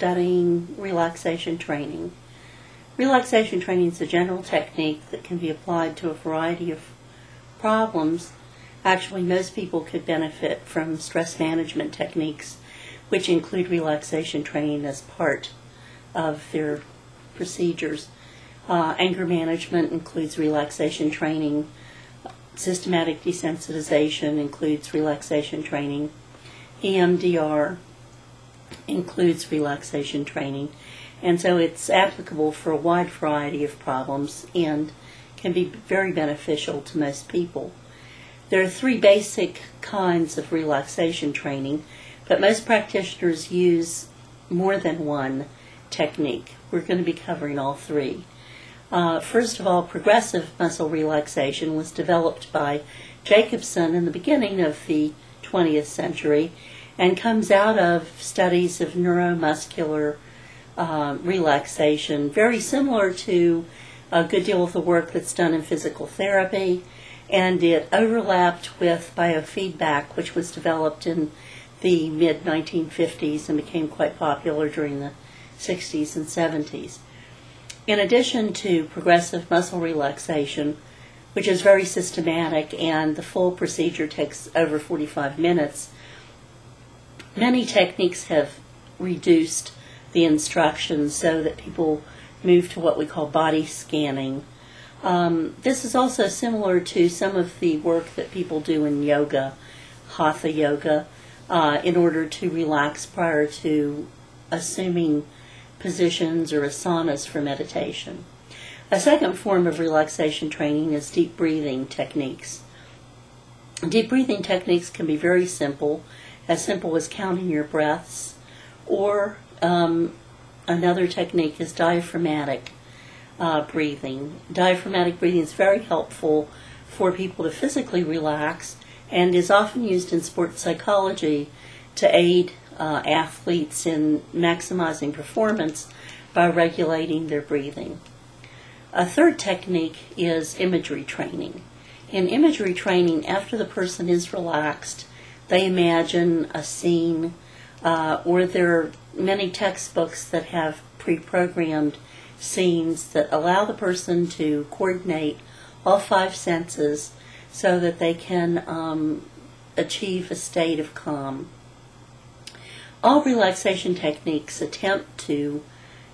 studying relaxation training. Relaxation training is a general technique that can be applied to a variety of problems. Actually, most people could benefit from stress management techniques, which include relaxation training as part of their procedures. Anger management includes relaxation training. Systematic desensitization includes relaxation training. EMDR includes relaxation training. And so it's applicable for a wide variety of problems and can be very beneficial to most people. There are three basic kinds of relaxation training, but most practitioners use more than one technique. We're going to be covering all three. First of all, progressive muscle relaxation was developed by Jacobson in the beginning of the 20th century and comes out of studies of neuromuscular relaxation, very similar to a good deal of the work that's done in physical therapy, and it overlapped with biofeedback, which was developed in the mid-1950s and became quite popular during the 60s and 70s. In addition to progressive muscle relaxation, which is very systematic and the full procedure takes over 45 minutes, many techniques have reduced the instructions so that people move to what we call body scanning. This is also similar to some of the work that people do in yoga, hatha yoga, in order to relax prior to assuming positions or asanas for meditation. A second form of relaxation training is deep breathing techniques. Deep breathing techniques can be very simple as counting your breaths, or another technique is diaphragmatic breathing. Diaphragmatic breathing is very helpful for people to physically relax and is often used in sports psychology to aid athletes in maximizing performance by regulating their breathing. A third technique is imagery training. In imagery training, after the person is relaxed, they imagine a scene, or there are many textbooks that have pre-programmed scenes that allow the person to coordinate all five senses so that they can achieve a state of calm. All relaxation techniques attempt to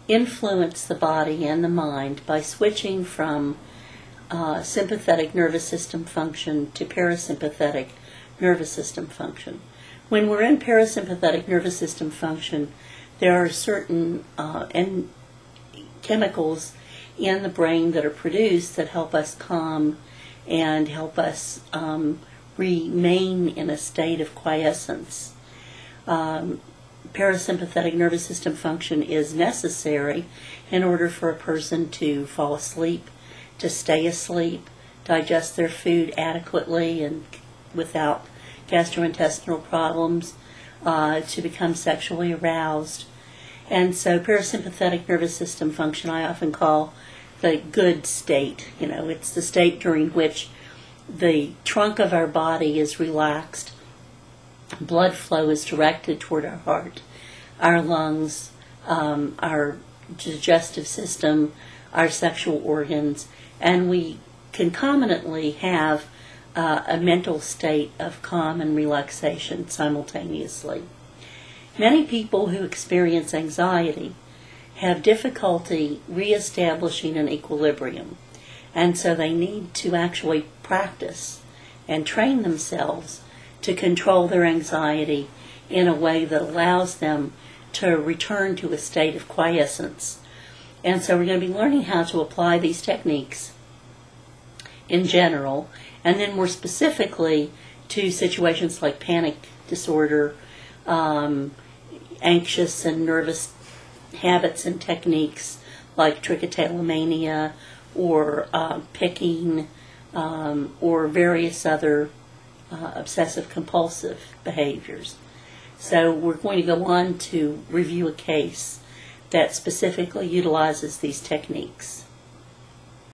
influence the body and the mind by switching from sympathetic nervous system function to parasympathetic nervous system function. When we're in parasympathetic nervous system function, there are certain chemicals in the brain that are produced that help us calm and help us remain in a state of quiescence. Parasympathetic nervous system function is necessary in order for a person to fall asleep, to stay asleep, digest their food adequately and without gastrointestinal problems, to become sexually aroused. And so parasympathetic nervous system function I often call the good state. It's the state during which the trunk of our body is relaxed, blood flow is directed toward our heart, our lungs, our digestive system, our sexual organs, and we concomitantly have a mental state of calm and relaxation simultaneously. Many people who experience anxiety have difficulty reestablishing an equilibrium, and so they need to actually practice and train themselves to control their anxiety in a way that allows them to return to a state of quiescence. And so we're going to be learning how to apply these techniques in general, and then more specifically to situations like panic disorder, anxious and nervous habits and techniques like trichotillomania or picking or various other obsessive-compulsive behaviors. So we're going to go on to review a case that specifically utilizes these techniques.